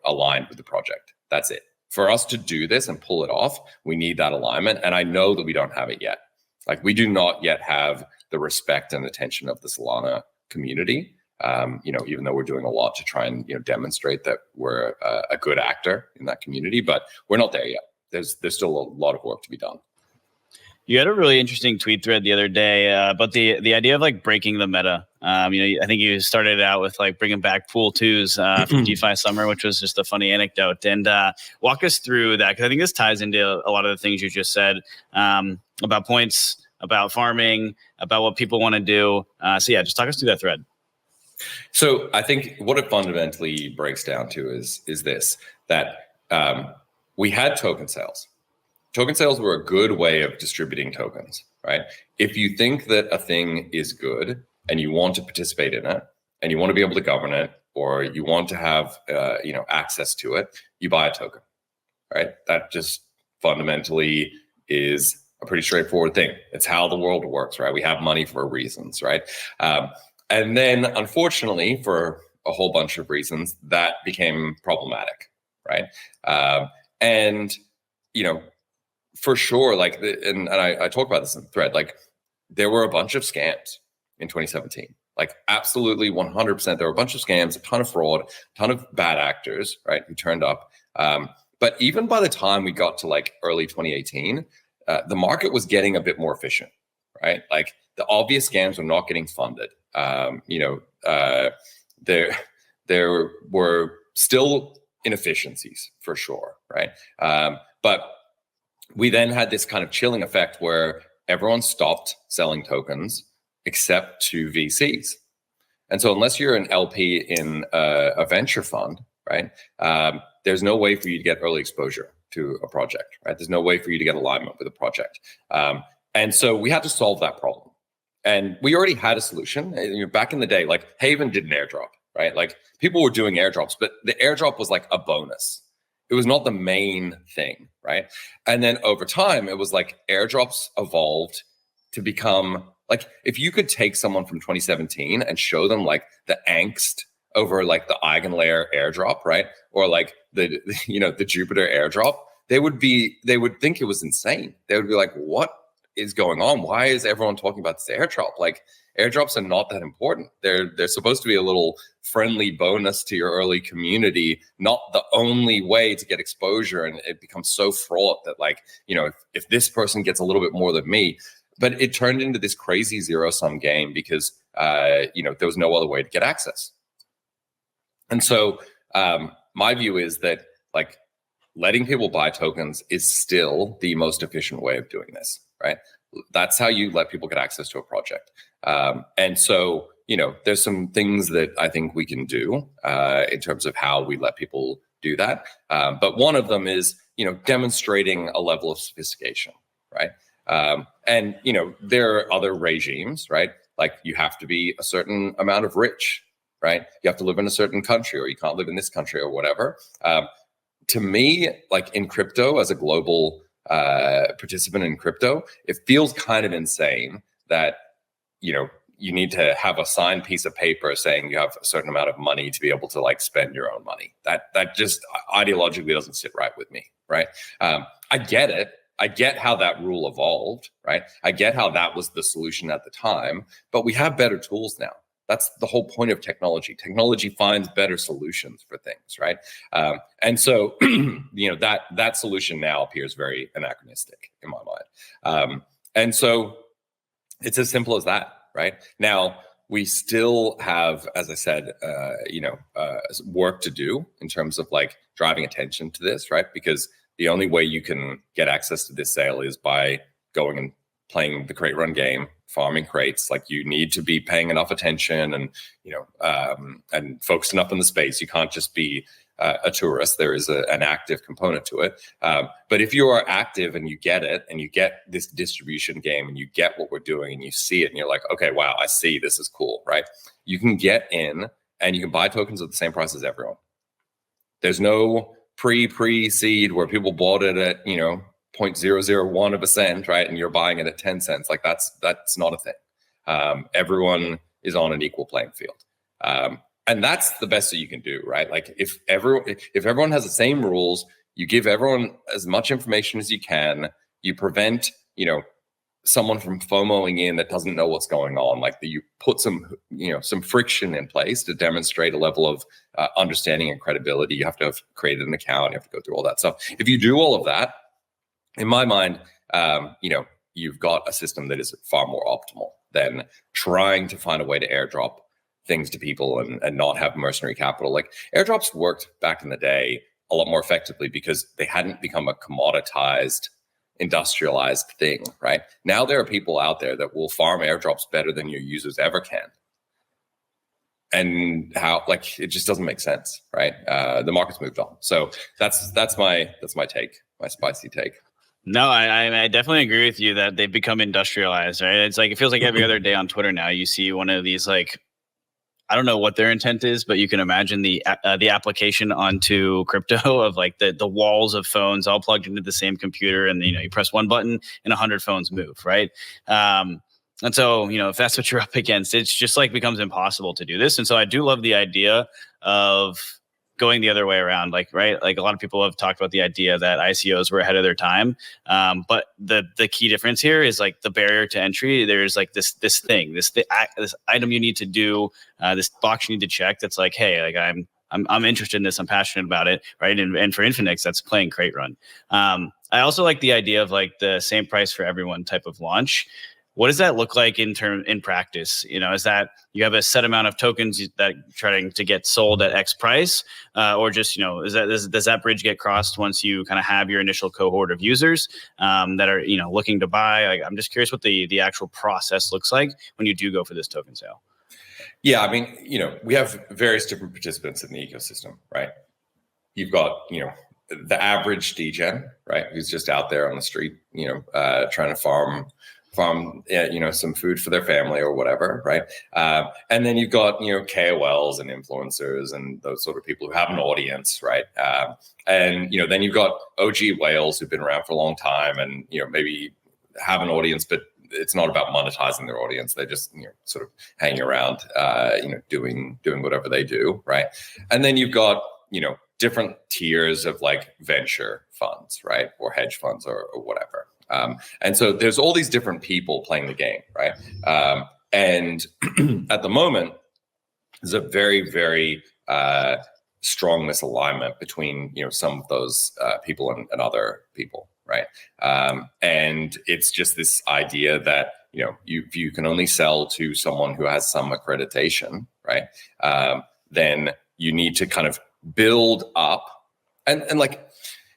aligned with the project. That's it. For us to do this and pull it off, we need that alignment, and I know that we don't have it yet. Like, we do not yet have the respect and attention of the Solana community. Even though we're doing a lot to try and demonstrate that we're a good actor in that community, but we're not there yet. There's still a lot of work to be done. You had a really interesting tweet thread the other day about the idea of like breaking the meta. I think you started out with like bringing back pool twos from DeFi summer, which was just a funny anecdote. And walk us through that, because I think this ties into a lot of the things you just said about points, about farming, about what people want to do. So yeah, just talk us through that thread. So I think what it fundamentally breaks down to is this, that we had token sales. Token sales were a good way of distributing tokens, right? If you think that a thing is good, and you want to participate in it, and you want to be able to govern it, or you want to have access to it, you buy a token, right? That just fundamentally is a pretty straightforward thing. It's how the world works, right? We have money for reasons, right? And then, unfortunately, for a whole bunch of reasons, that became problematic, right? And for sure, like, and I talk about this in the thread, like, there were a bunch of scams in 2017. Like, absolutely 100%, there were a bunch of scams, a ton of fraud, a ton of bad actors, right, who turned up. But even by the time we got to like early 2018, the market was getting a bit more efficient, right? Like, the obvious scams were not getting funded. There were still inefficiencies for sure, right? But we then had this kind of chilling effect where everyone stopped selling tokens except to VCs. And so unless you're an LP in a venture fund, right, there's no way for you to get early exposure to a project, right? There's no way for you to get alignment with a project. And so we had to solve that problem. And we already had a solution. Back in the day, like, Haven did an airdrop, right? Like, people were doing airdrops, but the airdrop was like a bonus. It was not the main thing, right? And then over time, it was like airdrops evolved to become like, if you could take someone from 2017 and show them like the angst over like the Eigenlayer airdrop, right? Or like the Jupiter airdrop, they would think it was insane. They would be like, what is going on? Why is everyone talking about this airdrop? Like, airdrops are not that important. They're supposed to be a little friendly bonus to your early community, not the only way to get exposure. And it becomes so fraught that, like, if this person gets a little bit more than me, but it turned into this crazy zero-sum game because there was no other way to get access. And so my view is that, like, letting people buy tokens is still the most efficient way of doing this, right? That's how you let people get access to a project. And so, there's some things that I think we can do in terms of how we let people do that. But one of them is, demonstrating a level of sophistication, right? And there are other regimes, right? Like, you have to be a certain amount of rich, right? You have to live in a certain country, or you can't live in this country, or whatever. To me, like, in crypto, as a global participant in crypto, it feels kind of insane that you need to have a signed piece of paper saying you have a certain amount of money to be able to, like, spend your own money. That just ideologically doesn't sit right with me, right? I get it. I get how that rule evolved, right? I get how that was the solution at the time, but we have better tools now. That's the whole point of technology. Technology finds better solutions for things, right? And so, that solution now appears very anachronistic in my mind. And so it's as simple as that, right? Now, we still have, as I said, work to do in terms of, like, driving attention to this, right? Because the only way you can get access to this sale is by going and playing the Craterun game, farming crates. Like, you need to be paying enough attention and and focusing up in the space. You can't just be a tourist. There is an active component to it. But if you are active and you get it, and you get this distribution game, and you get what we're doing, and you see it, and you're like, okay, wow, I see, this is cool, right? You can get in and you can buy tokens at the same price as everyone. There's no pre-seed where people bought it at 0.001 of a cent, right? And you're buying it at 10 cents. Like, that's not a thing. Everyone is on an equal playing field. And that's the best that you can do, right? Like, if everyone has the same rules, you give everyone as much information as you can, you prevent, someone from FOMOing in that doesn't know what's going on. Like, you put some friction in place to demonstrate a level of understanding and credibility. You have to have created an account. You have to go through all that stuff. If you do all of that, in my mind, you've got a system that is far more optimal than trying to find a way to airdrop things to people and not have mercenary capital. Like, airdrops worked back in the day a lot more effectively because they hadn't become a commoditized, industrialized thing, right? Now there are people out there that will farm airdrops better than your users ever can. And how, like, it just doesn't make sense, right? The market's moved on. So that's my take, my spicy take. No, I definitely agree with you that they've become industrialized, right? It's like, it feels like every other day on Twitter now, you see one of these, like, I don't know what their intent is, but you can imagine the application onto crypto of like the walls of phones all plugged into the same computer, and you press one button and 100 phones move, right? And so if that's what you're up against, it's just like becomes impossible to do this. And so I do love the idea of going the other way around, like, right, like a lot of people have talked about the idea that ICOs were ahead of their time, but the key difference here is like the barrier to entry. There's like this item you need to do, this box you need to check. That's like, hey, like I'm interested in this. I'm passionate about it, right? And for Infinex, that's playing Craterun. I also like the idea of like the same price for everyone type of launch. What does that look like in practice? Is that you have a set amount of tokens that trying to get sold at X price, or just does that bridge get crossed once you kind of have your initial cohort of users that are looking to buy? Like, I'm just curious what the actual process looks like when you do go for this token sale. Yeah, I mean, we have various different participants in the ecosystem, right? You've got the average degen, right, who's just out there on the street, trying to farm some food for their family or whatever, right? And then you've got KOLs and influencers and those sort of people who have an audience, right? And then you've got OG whales who've been around for a long time and maybe have an audience, but it's not about monetizing their audience. They're just sort of hanging around, doing whatever they do, right? And then you've got different tiers of like venture funds, right, or hedge funds or whatever. And so there's all these different people playing the game, right? And at the moment, there's a very, very strong misalignment between some of those people and other people, right? And it's just this idea that you can only sell to someone who has some accreditation, right? Then you need to kind of build up and like.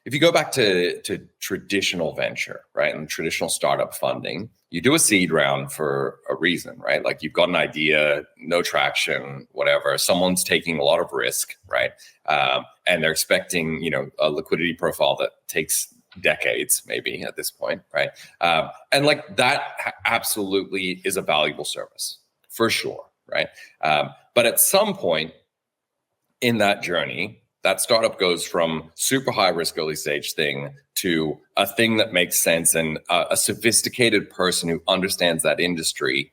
If you go back to traditional venture, right, and traditional startup funding, you do a seed round for a reason, right? Like you've got an idea, no traction, whatever. Someone's taking a lot of risk, right? And they're expecting, a liquidity profile that takes decades, maybe at this point, right? And like that absolutely is a valuable service for sure, right? But at some point in that journey, that startup goes from super high risk early stage thing to a thing that makes sense, and a sophisticated person who understands that industry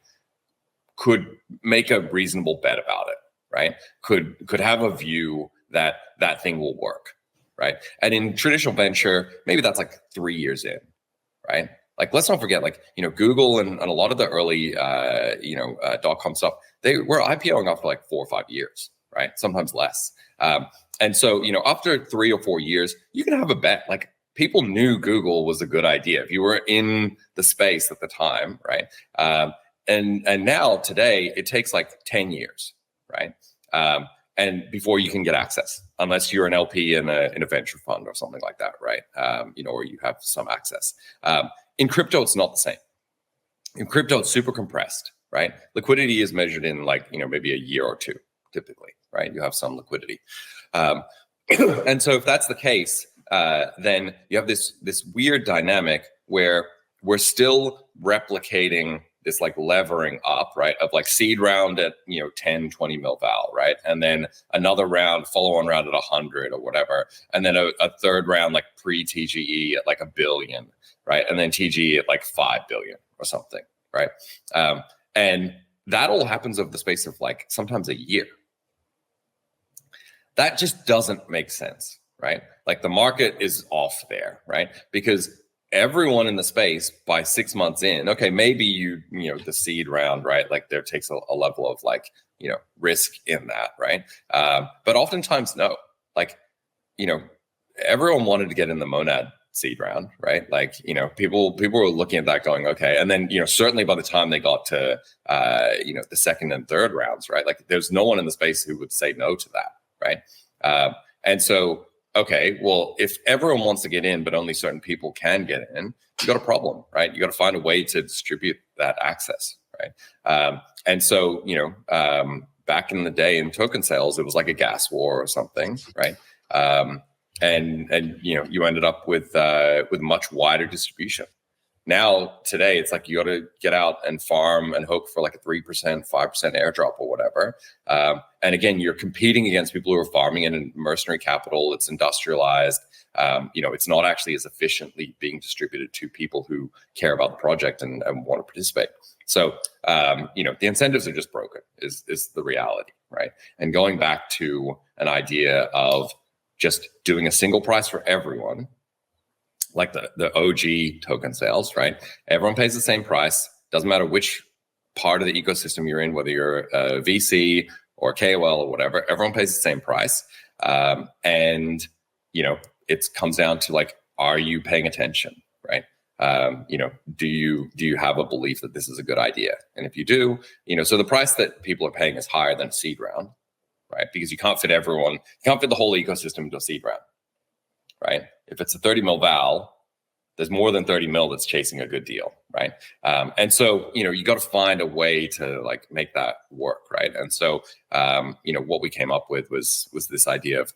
could make a reasonable bet about it, right? Could have a view that that thing will work, right? And in traditional venture, maybe that's like 3 years in, right? Like, let's not forget, like, Google and a lot of the early, .com stuff, they were IPOing after like 4 or 5 years, right? Sometimes less. And so, after 3 or 4 years, you can have a bet. Like, people knew Google was a good idea if you were in the space at the time, right? And now today, it takes like 10 years, right? And before you can get access, unless you're an LP in a venture fund or something like that, right? Or you have some access. In crypto, it's not the same. In crypto, it's super compressed, right? Liquidity is measured in like, maybe a year or two, typically, right? You have some liquidity. And so if that's the case, then you have this weird dynamic where we're still replicating this like levering up, right? Of like seed round at, 10, 20 mil val, right? And then another round, follow-on round at 100 or whatever. And then a third round, like pre-TGE at like $1 billion, right? And then TGE at like 5 billion or something, right? And that all happens over the space of like sometimes a year. That just doesn't make sense, right? Like the market is off there, right? Because everyone in the space by 6 months in, okay, maybe the seed round, right? Like there takes a level of like, risk in that, right? But oftentimes, no. Like, everyone wanted to get in the Monad seed round, right? Like, people were looking at that going, okay. And then, certainly by the time they got to, the second and third rounds, right? Like there's no one in the space who would say no to that. Right. And so, okay, well, if everyone wants to get in, but only certain people can get in, you got a problem, right? You got to find a way to distribute that access, right? And so, back in the day in token sales, it was like a gas war or something, right? and you ended up with much wider distribution. Now today, it's like you got to get out and farm and hope for like a 3%, 5% airdrop or whatever. And again, you're competing against people who are farming in mercenary capital. It's industrialized. It's not actually as efficiently being distributed to people who care about the project and want to participate. So, the incentives are just broken is the reality, right? And going back to an idea of just doing a single price for everyone, like the OG token sales, right? Everyone pays the same price. Doesn't matter which part of the ecosystem you're in, whether you're a VC or KOL or whatever, everyone pays the same price. And it comes down to like, are you paying attention, right? Do you have a belief that this is a good idea? And if you do, so the price that people are paying is higher than a seed round, right? Because you can't fit the whole ecosystem into a seed round, right? If it's a 30 mil val, there's more than 30 mil that's chasing a good deal, right? And so, you got to find a way to like make that work, right? And so, what we came up with was this idea of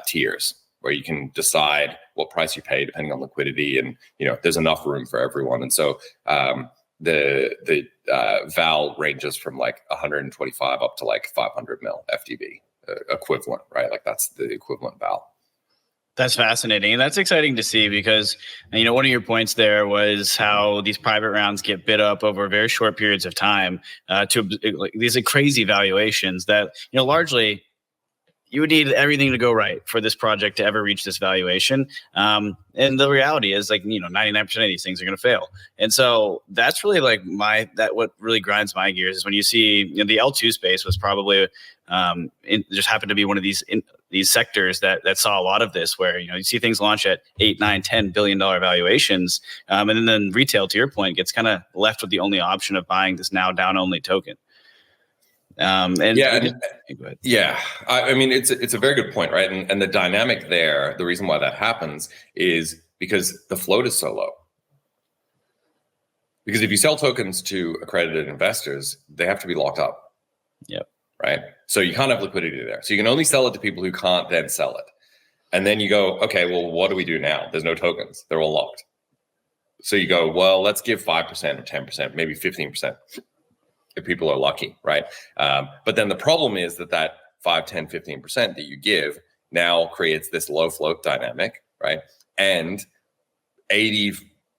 tiers, where you can decide what price you pay depending on liquidity, and there's enough room for everyone. And so, the val ranges from like 125 up to like 500 mil FTV equivalent, right? Like that's the equivalent val. That's fascinating. And that's exciting to see because, one of your points there was how these private rounds get bid up over very short periods of time to like, these are crazy valuations that, largely you would need everything to go right for this project to ever reach this valuation. And the reality is like, 99% of these things are going to fail. And so that's really like what really grinds my gears is when you see, the L2 space was probably just happened to be one of these sectors that saw a lot of this, where you see things launch at $8, $9, $10 billion valuations, and then retail, to your point, gets kind of left with the only option of buying this now down only token. I mean, it's a very good point, right? And the dynamic there, the reason why that happens is because the float is so low. Because if you sell tokens to accredited investors, they have to be locked up. Yep. Right. So you can't have liquidity there. So you can only sell it to people who can't then sell it. And then you go, okay, well, what do we do now? There's no tokens. They're all locked. So you go, well, let's give 5% or 10%, maybe 15% if people are lucky, right? But then the problem is that 5, 10, 15% that you give now creates this low float dynamic, right? And 80,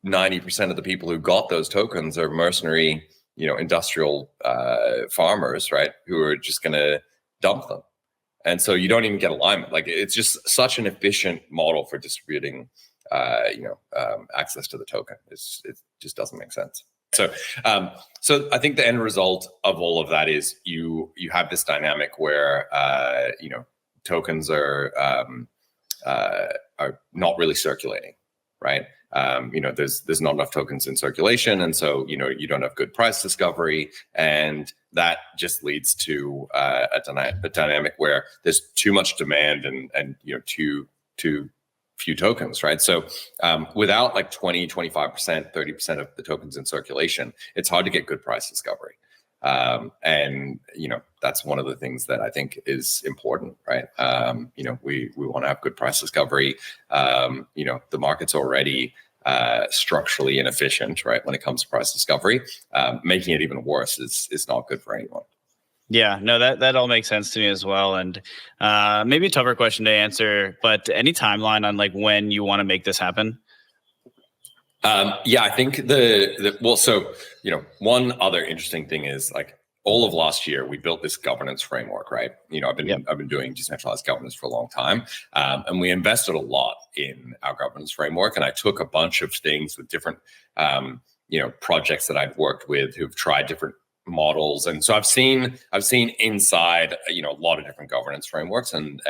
90% of the people who got those tokens are mercenary, industrial farmers, right, who are just going to dump them. And so you don't even get alignment. Like it's just such an efficient model for distributing, access to the token. It just doesn't make sense. So I think the end result of all of that is you have this dynamic where tokens are not really circulating, right? There's not enough tokens in circulation, and so you don't have good price discovery, and that just leads to a dynamic where there's too much demand and too few tokens, right? So without like 20, 25%, 30% of the tokens in circulation, it's hard to get good price discovery. And that's one of the things that I think is important, right? We want to have good price discovery. The market's already structurally inefficient, right? When it comes to price discovery, making it even worse is not good for anyone. Yeah, no, that all makes sense to me as well. And maybe a tougher question to answer, but any timeline on like when you want to make this happen? I think one other interesting thing is like all of last year, we built this governance framework, right? I've been doing decentralized governance for a long time, and we invested a lot in our governance framework. And I took a bunch of things with different, projects that I've worked with who've tried different models, and so I've seen inside, a lot of different governance frameworks, and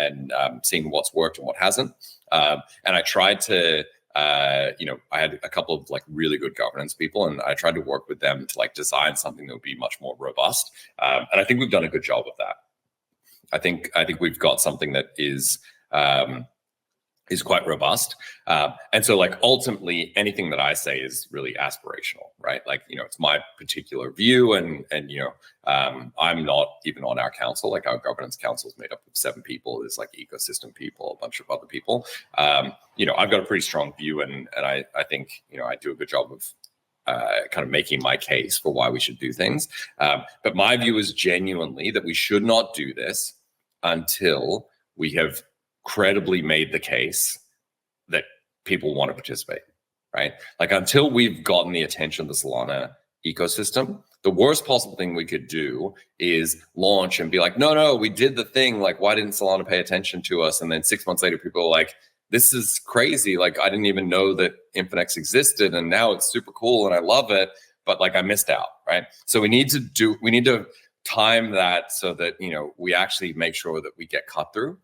seeing what's worked and what hasn't. And I tried to. I had a couple of like really good governance people, and I tried to work with them to like design something that would be much more robust. And I think we've done a good job of that. I think we've got something that is is quite robust. And so like ultimately anything that I say is really aspirational, right? Like, it's my particular view and I'm not even on our council. Like our governance council is made up of 7 people. There's like ecosystem people, a bunch of other people. I've got a pretty strong view and I think, I do a good job of kind of making my case for why we should do things. But my view is genuinely that we should not do this until we have credibly made the case that people want to participate, right? Like until we've gotten the attention of the Solana ecosystem, the worst possible thing we could do is launch and be like, no, we did the thing. Like, why didn't Solana pay attention to us? And then 6 months later, people are like, this is crazy. Like, I didn't even know that Infinex existed. And now it's super cool and I love it. But like, I missed out, right? So we need to time that so that, we actually make sure that we get cut through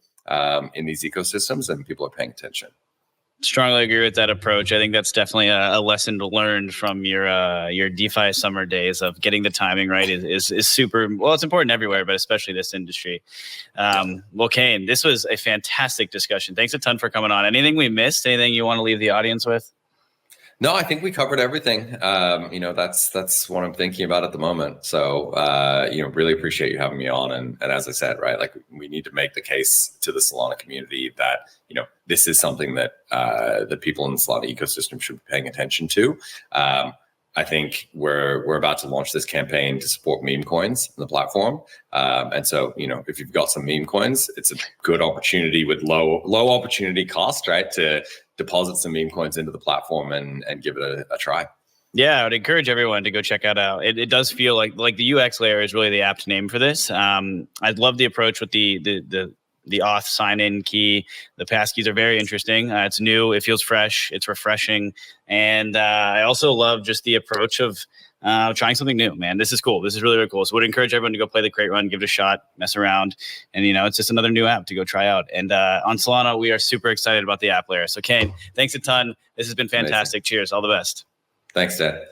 in these ecosystems and people are paying attention. Strongly agree with that approach. I think that's definitely a lesson to learn from your DeFi summer days of getting the timing right is super, well, it's important everywhere, but especially this industry. Well, Kain, this was a fantastic discussion. Thanks a ton for coming on. Anything we missed? Anything you want to leave the audience with? No, I think we covered everything. That's what I'm thinking about at the moment. So, really appreciate you having me on. And as I said, right, like we need to make the case to the Solana community that, this is something that the people in the Solana ecosystem should be paying attention to. I think we're about to launch this campaign to support meme coins in the platform. And so, if you've got some meme coins, it's a good opportunity with low opportunity cost, right, to deposit some meme coins into the platform and give it a try. Yeah, I would encourage everyone to go check it out. It does feel like the UX layer is really the apt name for this. I love the approach with the auth sign-in key. The passkeys are very interesting. It's new. It feels fresh. It's refreshing. And I also love just the approach of trying something new, man. This is cool. This is really, really cool. So would encourage everyone to go play the Craterun, give it a shot, mess around. And, it's just another new app to go try out. And on Solana, we are super excited about the app layer. So Kain, thanks a ton. This has been fantastic. Amazing. Cheers. All the best. Thanks, Dad.